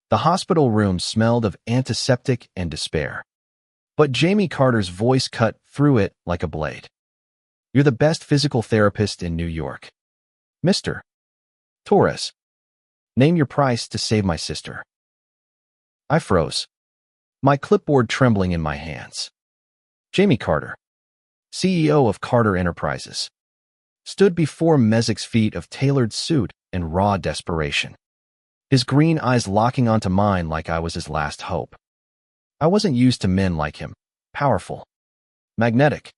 The hospital room smelled of antiseptic and despair. But Jamie Carter's voice cut through it like a blade. "You're the best physical therapist in New York. Mr. Torres. Name your price to save my sister." I froze, my clipboard trembling in my hands. Jamie Carter, CEO of Carter Enterprises, stood before Mezik's feet of tailored suit and raw desperation, his green eyes locking onto mine like I was his last hope. I wasn't used to men like him, powerful, magnetic,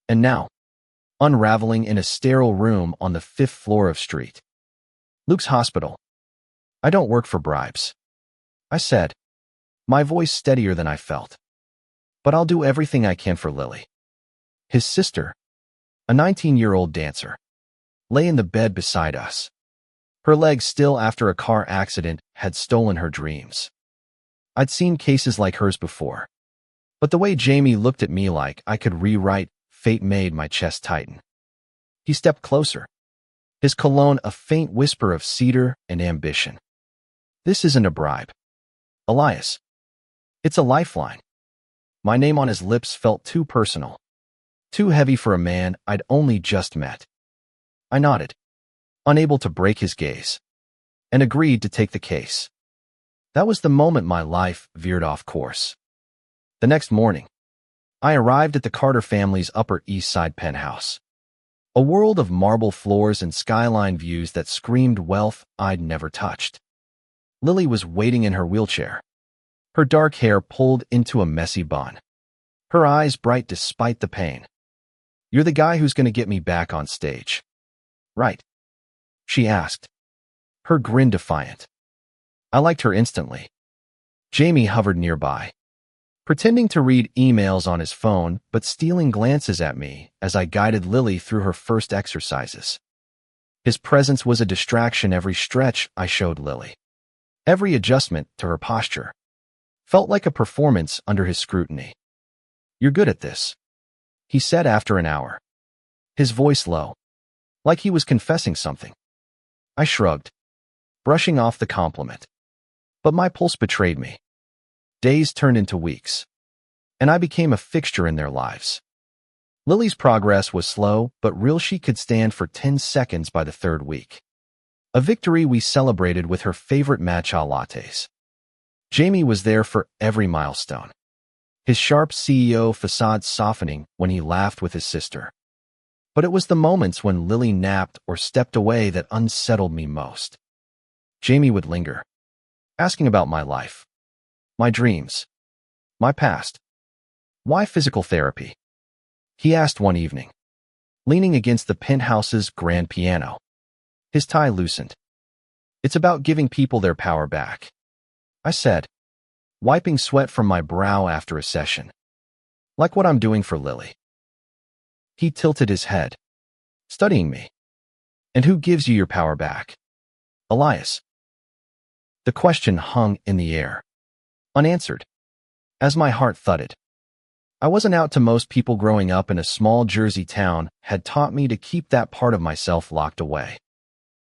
and now, unraveling in a sterile room on the 5th floor of Street Luke's hospital. "I don't work for bribes," I said, my voice steadier than I felt. "But I'll do everything I can for Lily." His sister, a 19-year-old dancer, lay in the bed beside us. Her leg, still after a car accident, had stolen her dreams. I'd seen cases like hers before, but the way Jamie looked at me like I could rewrite fate made my chest tighten. He stepped closer, his cologne a faint whisper of cedar and ambition. "This isn't a bribe, Elias. It's a lifeline." My name on his lips felt too personal, too heavy for a man I'd only just met. I nodded, unable to break his gaze, and agreed to take the case. That was the moment my life veered off course. The next morning, I arrived at the Carter family's Upper East Side penthouse, a world of marble floors and skyline views that screamed wealth I'd never touched. Lily was waiting in her wheelchair, her dark hair pulled into a messy bun, her eyes bright despite the pain. "You're the guy who's going to get me back on stage, right?" she asked, her grin defiant. I liked her instantly. Jamie hovered nearby, pretending to read emails on his phone but stealing glances at me as I guided Lily through her first exercises. His presence was a distraction. Every stretch I showed Lily, every adjustment to her posture, felt like a performance under his scrutiny. "You're good at this," he said after an hour, his voice low, like he was confessing something. I shrugged, brushing off the compliment. But my pulse betrayed me. Days turned into weeks, and I became a fixture in their lives. Lily's progress was slow but real. She could stand for 10 seconds by the 3rd week, a victory we celebrated with her favorite matcha lattes. Jamie was there for every milestone, his sharp CEO facade softening when he laughed with his sister. But it was the moments when Lily napped or stepped away that unsettled me most. Jamie would linger, asking about my life, my dreams, my past. "Why physical therapy?" he asked one evening, leaning against the penthouse's grand piano, his tie loosened. "It's about giving people their power back," I said, wiping sweat from my brow after a session. "Like what I'm doing for Lily." He tilted his head, studying me. "And who gives you your power back, Elias?" The question hung in the air, unanswered, as my heart thudded. I wasn't out to most people. Growing up in a small Jersey town had taught me to keep that part of myself locked away.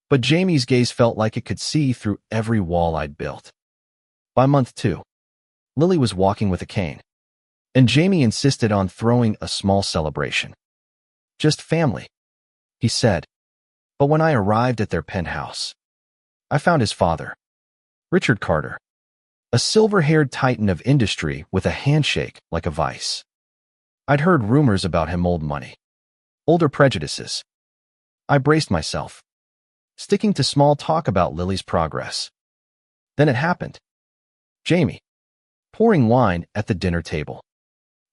But Jamie's gaze felt like it could see through every wall I'd built. By month 2, Lily was walking with a cane, and Jamie insisted on throwing a small celebration. "Just family," he said. But when I arrived at their penthouse, I found his father, Richard Carter, a silver-haired titan of industry with a handshake like a vice. I'd heard rumors about him: old money, older prejudices. I braced myself, sticking to small talk about Lily's progress. Then it happened. Jamie, pouring wine at the dinner table,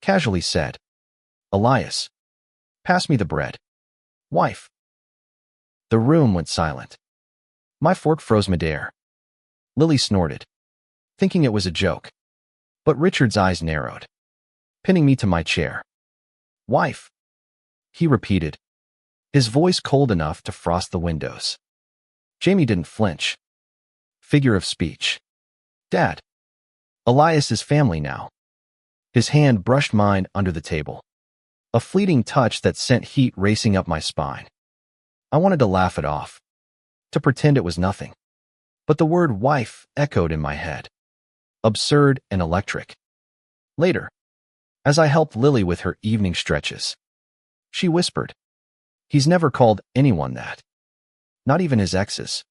casually said, "Elias, pass me the bread, wife." The room went silent. My fork froze midair. Lily snorted, thinking it was a joke. But Richard's eyes narrowed, pinning me to my chair. "Wife," he repeated, his voice cold enough to frost the windows. Jamie didn't flinch. Figure of speech. "Dad. Elias is family now." His hand brushed mine under the table, a fleeting touch that sent heat racing up my spine. I wanted to laugh it off, to pretend it was nothing. But the word wife echoed in my head. Absurd and electric. Later, as I helped Lily with her evening stretches, she whispered, "He's never called anyone that. Not even his exes."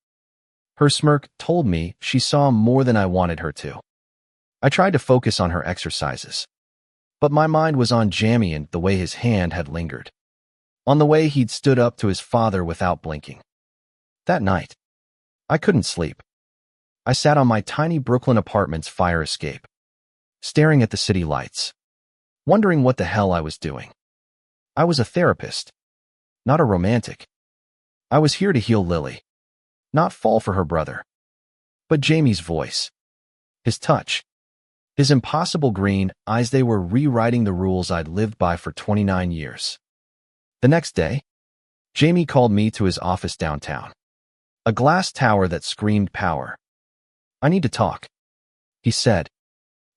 Her smirk told me she saw more than I wanted her to. I tried to focus on her exercises, but my mind was on Jamie and the way his hand had lingered, on the way he'd stood up to his father without blinking. That night, I couldn't sleep. I sat on my tiny Brooklyn apartment's fire escape, staring at the city lights, wondering what the hell I was doing. I was a therapist, not a romantic. I was here to heal Lily, not fall for her brother. But Jamie's voice, his touch, his impossible green eyes, they were rewriting the rules I'd lived by for 29 years. The next day, Jamie called me to his office downtown, a glass tower that screamed power. "I need to talk," he said,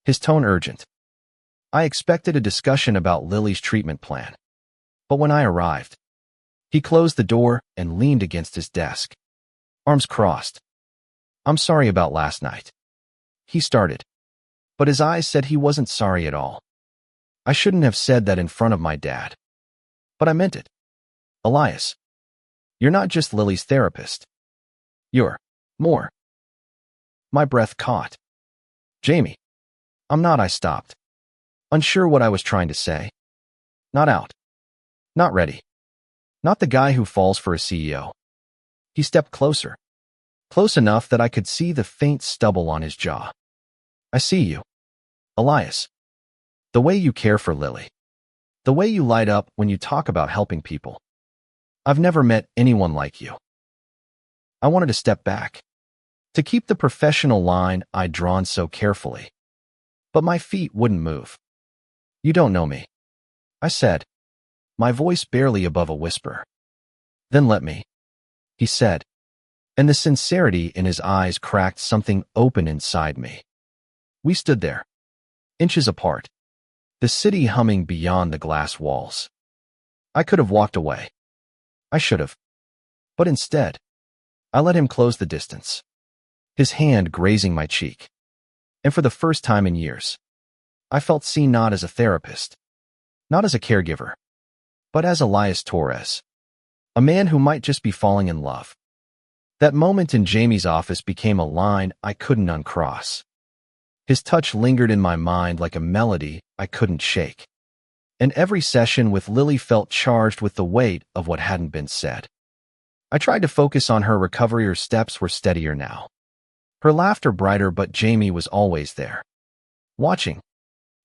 his tone urgent. I expected a discussion about Lily's treatment plan, but when I arrived, he closed the door and leaned against his desk, arms crossed. "I'm sorry about last night," he started, but his eyes said he wasn't sorry at all. I shouldn't have said that in front of my dad, but I meant it. "Elias, you're not just Lily's therapist. You're more." My breath caught. "Jamie, I'm not." I stopped, unsure what I was trying to say. "Not out. Not ready. Not the guy who falls for a CEO." He stepped closer, close enough that I could see the faint stubble on his jaw. "I see you, Elias. The way you care for Lily. The way you light up when you talk about helping people. I've never met anyone like you." I wanted to step back, to keep the professional line I'd drawn so carefully, but my feet wouldn't move. "You don't know me," I said, my voice barely above a whisper. "Then let me," he said, and the sincerity in his eyes cracked something open inside me. We stood there, inches apart, the city humming beyond the glass walls. I could have walked away. I should have. But instead, I let him close the distance, his hand grazing my cheek. And for the first time in years, I felt seen, not as a therapist, not as a caregiver, but as Elias Torres, a man who might just be falling in love. That moment in Jamie's office became a line I couldn't uncross. His touch lingered in my mind like a melody I couldn't shake. And every session with Lily felt charged with the weight of what hadn't been said. I tried to focus on her recovery. Her steps were steadier now, her laughter brighter, but Jamie was always there, watching,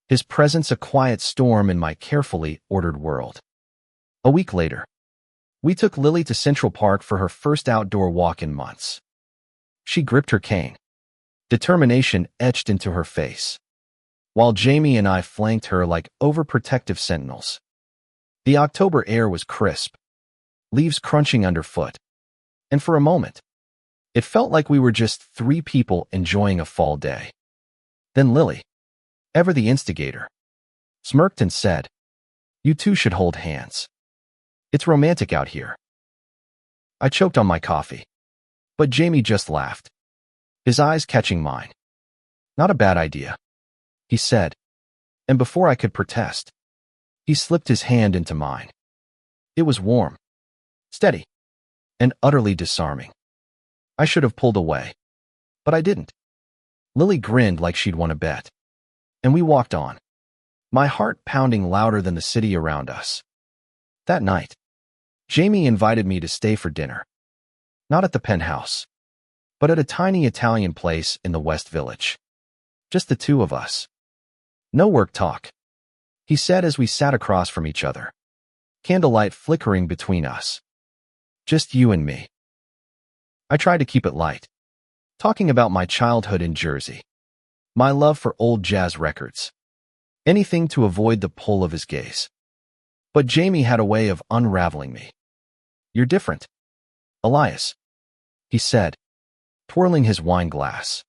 his presence a quiet storm in my carefully ordered world. A week later, we took Lily to Central Park for her first outdoor walk in months. She gripped her cane, determination etched into her face, while Jamie and I flanked her like overprotective sentinels. The October air was crisp, leaves crunching underfoot, and for a moment, it felt like we were just three people enjoying a fall day. Then Lily, ever the instigator, smirked and said, "You two should hold hands. It's romantic out here." I choked on my coffee, but Jamie just laughed, his eyes catching mine. "Not a bad idea," he said, and before I could protest, he slipped his hand into mine. It was warm, steady, and utterly disarming. I should have pulled away, but I didn't. Lily grinned like she'd won a bet, and we walked on, my heart pounding louder than the city around us. That night, Jamie invited me to stay for dinner, not at the penthouse, but at a tiny Italian place in the West Village. Just the two of us. "No work talk," he said as we sat across from each other, candlelight flickering between us. "Just you and me." I tried to keep it light, talking about my childhood in Jersey, my love for old jazz records, anything to avoid the pull of his gaze. But Jamie had a way of unraveling me. "You're different, Elias," he said, twirling his wine glass.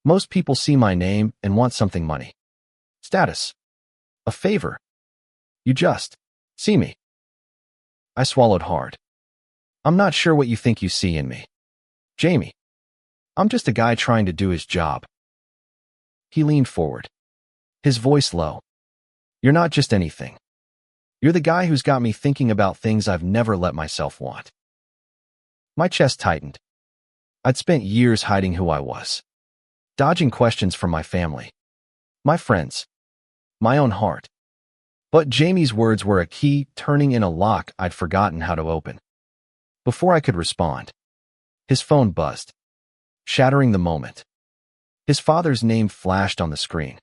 "Most people see my name and want something: money, status, a favor. You just see me." I swallowed hard. "I'm not sure what you think you see in me, Jamie." I'm just a guy trying to do his job. He leaned forward, his voice low. You're not just anything. You're the guy who's got me thinking about things I've never let myself want. My chest tightened. I'd spent years hiding who I was, dodging questions from my family, my friends, my own heart. But Jamie's words were a key turning in a lock I'd forgotten how to open. Before I could respond, his phone buzzed, shattering the moment. His father's name flashed on the screen,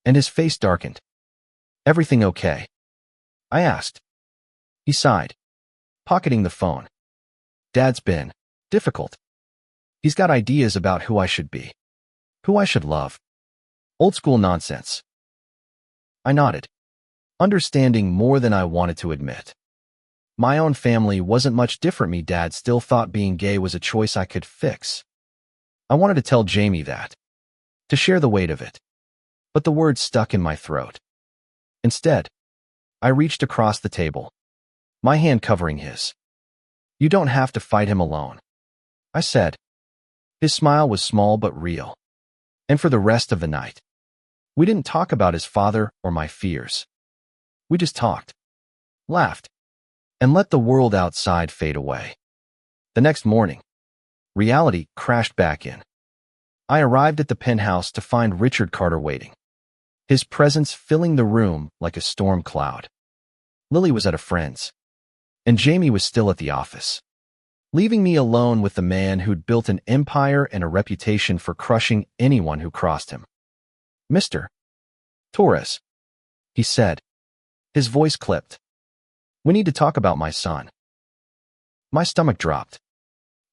and his face darkened. Everything okay? I asked. He sighed, pocketing the phone. Dad's been difficult. He's got ideas about who I should be, who I should love. Old school nonsense. I nodded, understanding more than I wanted to admit. My own family wasn't much different. Me dad still thought being gay was a choice I could fix. I wanted to tell Jamie that, to share the weight of it, but the words stuck in my throat. Instead, I reached across the table, my hand covering his. You don't have to fight him alone, I said. His smile was small but real. And for the rest of the night, we didn't talk about his father or my fears. We just talked, laughed, and let the world outside fade away. The next morning, reality crashed back in. I arrived at the penthouse to find Richard Carter waiting, his presence filling the room like a storm cloud. Lily was at a friend's, and Jamie was still at the office, leaving me alone with the man who'd built an empire and a reputation for crushing anyone who crossed him. Mr. Torres, he said, his voice clipped. We need to talk about my son. My stomach dropped,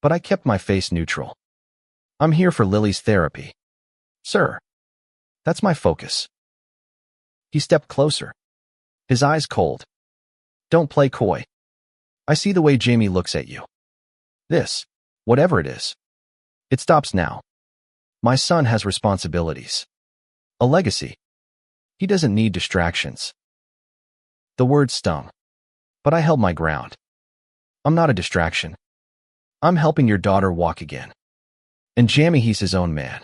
but I kept my face neutral. I'm here for Lily's therapy. Sir, that's my focus. He stepped closer, his eyes cold. Don't play coy. I see the way Jamie looks at you. This, whatever it is, it stops now. My son has responsibilities, a legacy. He doesn't need distractions. The words stung, but I held my ground. I'm not a distraction. I'm helping your daughter walk again. And Jamie, he's his own man.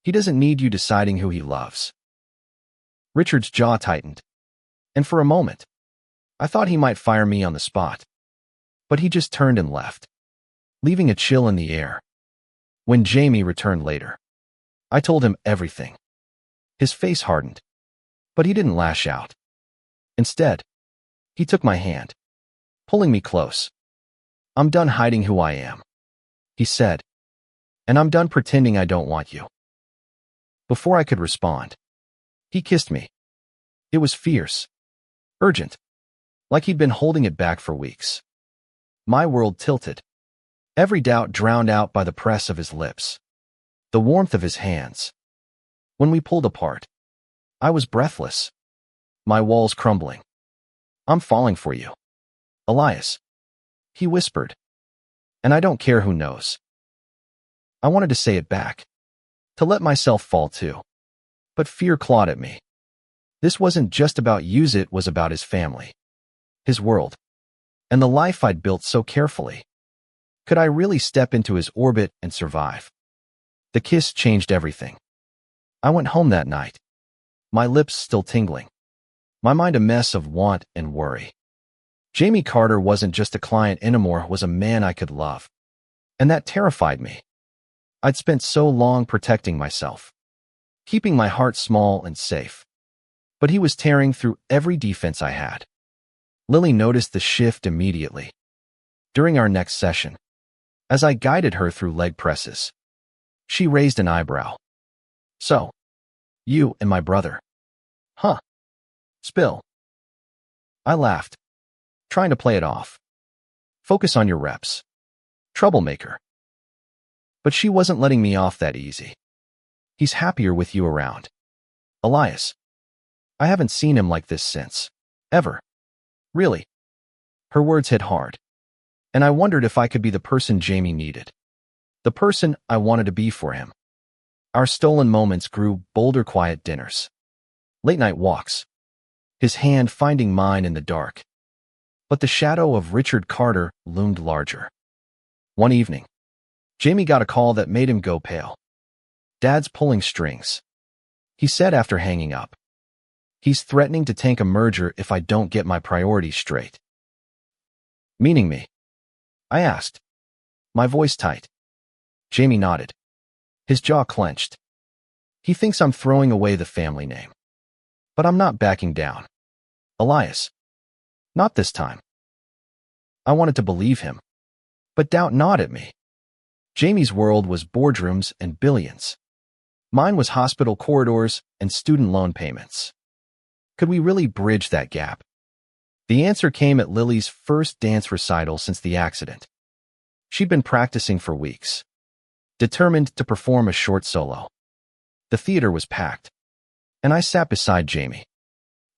He doesn't need you deciding who he loves. Richard's jaw tightened, and for a moment, I thought he might fire me on the spot. But he just turned and left, leaving a chill in the air. When Jamie returned later, I told him everything. His face hardened, but he didn't lash out. Instead, he took my hand, pulling me close. I'm done hiding who I am, he said, and I'm done pretending I don't want you. Before I could respond, he kissed me. It was fierce, urgent, like he'd been holding it back for weeks. My world tilted, every doubt drowned out by the press of his lips, the warmth of his hands. When we pulled apart, I was breathless, my walls crumbling. I'm falling for you, Elias, he whispered, and I don't care who knows. I wanted to say it back, to let myself fall too, but fear clawed at me. This wasn't just about Use It, was about his family, his world, and the life I'd built so carefully. Could I really step into his orbit and survive? The kiss changed everything. I went home that night, my lips still tingling, my mind a mess of want and worry. Jamie Carter wasn't just a client anymore, was a man I could love. And that terrified me. I'd spent so long protecting myself, keeping my heart small and safe. But he was tearing through every defense I had. Lily noticed the shift immediately. During our next session, as I guided her through leg presses, she raised an eyebrow. So, you and my brother. Huh. Spill. I laughed, trying to play it off. Focus on your reps. Troublemaker. But she wasn't letting me off that easy. He's happier with you around. Elias. I haven't seen him like this since. Ever. Really. Her words hit hard. And I wondered if I could be the person Jamie needed. The person I wanted to be for him. Our stolen moments grew bolder, quiet dinners. Late night walks. His hand finding mine in the dark. But the shadow of Richard Carter loomed larger. One evening, Jamie got a call that made him go pale. "Dad's pulling strings," he said after hanging up. "He's threatening to tank a merger if I don't get my priorities straight." "Meaning me?" I asked, my voice tight. Jamie nodded. His jaw clenched. "He thinks I'm throwing away the family name. But I'm not backing down. Elias. Not this time." I wanted to believe him, but doubt gnawed at me. Jamie's world was boardrooms and billions. Mine was hospital corridors and student loan payments. Could we really bridge that gap? The answer came at Lily's first dance recital since the accident. She'd been practicing for weeks, determined to perform a short solo. The theater was packed, and I sat beside Jamie,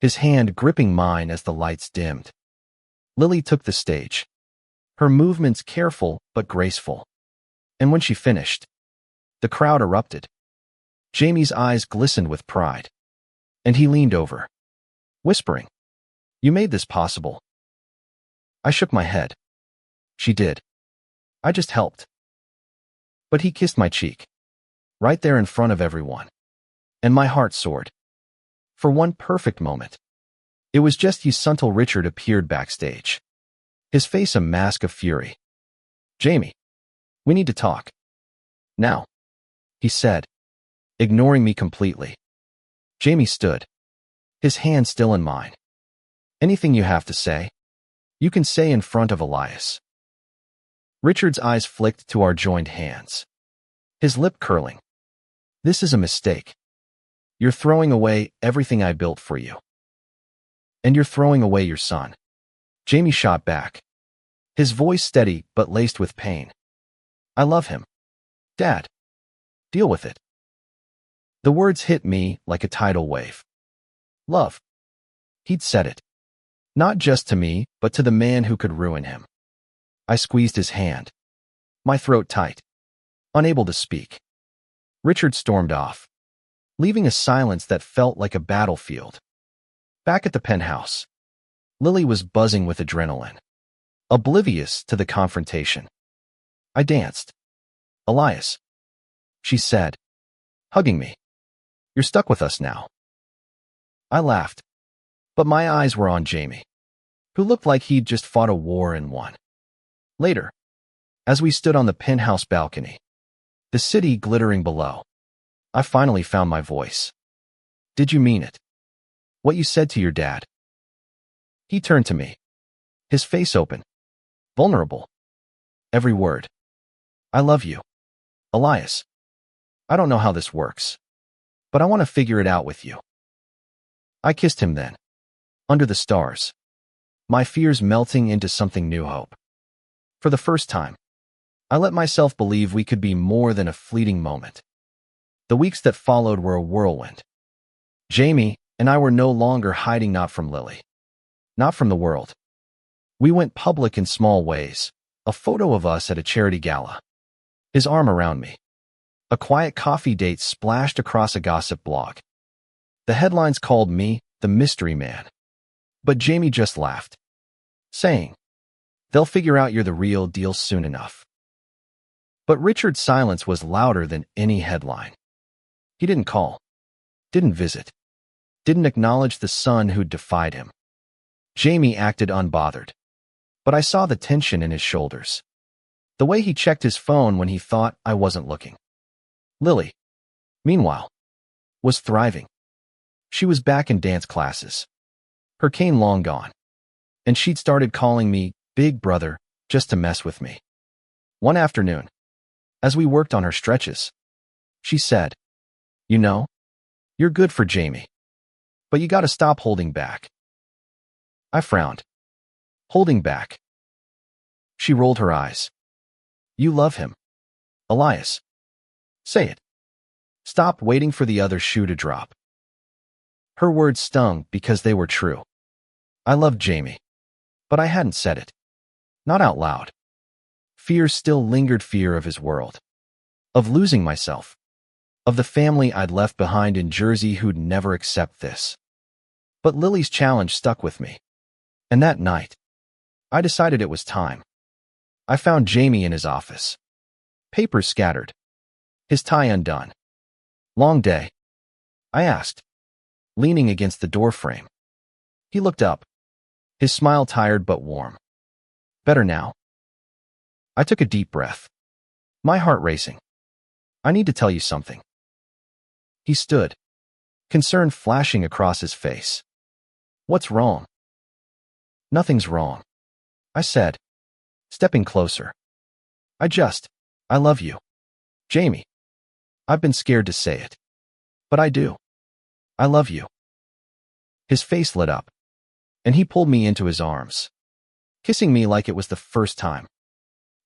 his hand gripping mine as the lights dimmed. Lily took the stage, her movements careful but graceful. And when she finished, the crowd erupted. Jamie's eyes glistened with pride, and he leaned over, whispering, "You made this possible." I shook my head. "She did. I just helped." But he kissed my cheek, right there in front of everyone, and my heart soared. For one perfect moment, it was just as until Richard appeared backstage, his face a mask of fury. "Jamie, we need to talk. Now," he said, ignoring me completely. Jamie stood, his hand still in mine. "Anything you have to say, you can say in front of Elias." Richard's eyes flicked to our joined hands, his lip curling. "This is a mistake. You're throwing away everything I built for you. And you're throwing away your son." Jamie shot back, his voice steady but laced with pain. "I love him. Dad. Deal with it." The words hit me like a tidal wave. Love. He'd said it. Not just to me, but to the man who could ruin him. I squeezed his hand, my throat tight, unable to speak. Richard stormed off, leaving a silence that felt like a battlefield. Back at the penthouse, Lily was buzzing with adrenaline, oblivious to the confrontation. I danced. "Elias," she said, hugging me. "You're stuck with us now." I laughed, but my eyes were on Jamie, who looked like he'd just fought a war and won. Later, as we stood on the penthouse balcony, the city glittering below, I finally found my voice. "Did you mean it? What you said to your dad?" He turned to me, his face open, vulnerable. "Every word. I love you, Elias. I don't know how this works, but I want to figure it out with you." I kissed him then, under the stars, my fears melting into something new hope. For the first time, I let myself believe we could be more than a fleeting moment. The weeks that followed were a whirlwind. Jamie and I were no longer hiding, not from Lily, not from the world. We went public in small ways, a photo of us at a charity gala, his arm around me. A quiet coffee date splashed across a gossip blog. The headlines called me the mystery man. But Jamie just laughed, saying, "They'll figure out you're the real deal soon enough." But Richard's silence was louder than any headline. He didn't call, didn't visit, didn't acknowledge the son who'd defied him. Jamie acted unbothered, but I saw the tension in his shoulders, the way he checked his phone when he thought I wasn't looking. Lily, meanwhile, was thriving. She was back in dance classes, her cane long gone, and she'd started calling me Big Brother just to mess with me. One afternoon, as we worked on her stretches, she said, "You know, you're good for Jamie, but you gotta stop holding back." I frowned. Holding back? She rolled her eyes. "You love him, Elias. Say it. Stop waiting for the other shoe to drop." Her words stung because they were true. I loved Jamie, but I hadn't said it. Not out loud. Fear still lingered, fear of his world, of losing myself, of the family I'd left behind in Jersey who'd never accept this. But Lily's challenge stuck with me. And that night, I decided it was time. I found Jamie in his office, papers scattered, his tie undone. "Long day?" I asked, leaning against the doorframe. He looked up, his smile tired but warm. "Better now." I took a deep breath, my heart racing. "I need to tell you something." He stood, concern flashing across his face. "What's wrong?" "Nothing's wrong," I said, stepping closer. I love you, Jamie. I've been scared to say it, but I do. I love you." His face lit up, and he pulled me into his arms, kissing me like it was the first time.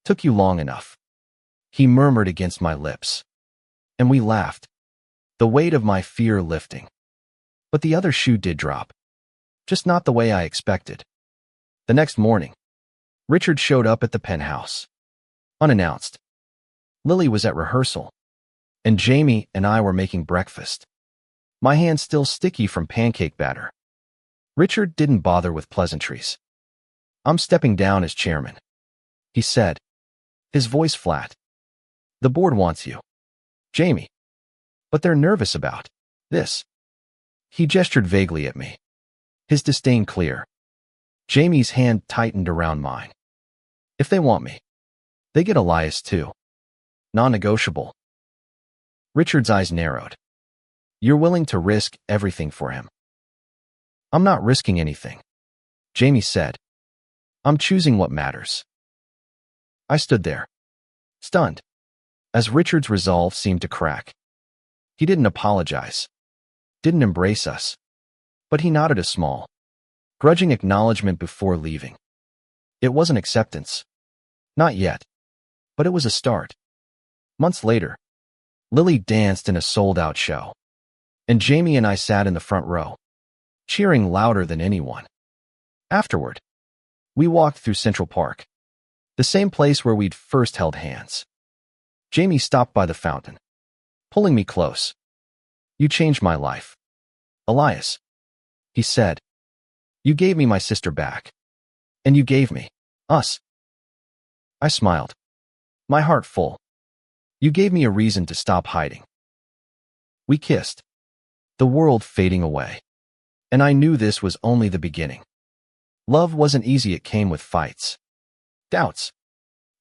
"Took you long enough," he murmured against my lips, and we laughed, the weight of my fear lifting. But the other shoe did drop, just not the way I expected. The next morning, Richard showed up at the penthouse, unannounced. Lily was at rehearsal, and Jamie and I were making breakfast, my hands still sticky from pancake batter. Richard didn't bother with pleasantries. "I'm stepping down as chairman," he said, his voice flat. "The board wants you, Jamie, but they're nervous about this." He gestured vaguely at me, his disdain clear. Jamie's hand tightened around mine. "If they want me, they get Elias too. Non-negotiable." Richard's eyes narrowed. "You're willing to risk everything for him?" "I'm not risking anything," Jamie said. "I'm choosing what matters." I stood there, stunned, as Richard's resolve seemed to crack. He didn't apologize, didn't embrace us, but he nodded a small, grudging acknowledgement before leaving. It wasn't acceptance. Not yet. But it was a start. Months later, Lily danced in a sold-out show, and Jamie and I sat in the front row, cheering louder than anyone. Afterward, we walked through Central Park, the same place where we'd first held hands. Jamie stopped by the fountain, pulling me close. "You changed my life, Elias," he said. "You gave me my sister back, and you gave me us." I smiled, my heart full. "You gave me a reason to stop hiding." We kissed, the world fading away, and I knew this was only the beginning. Love wasn't easy. It came with fights, doubts,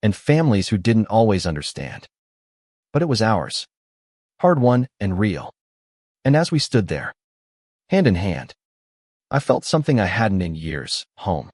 and families who didn't always understand. But it was ours, hard-won and real. And as we stood there, hand in hand, I felt something I hadn't in years: home.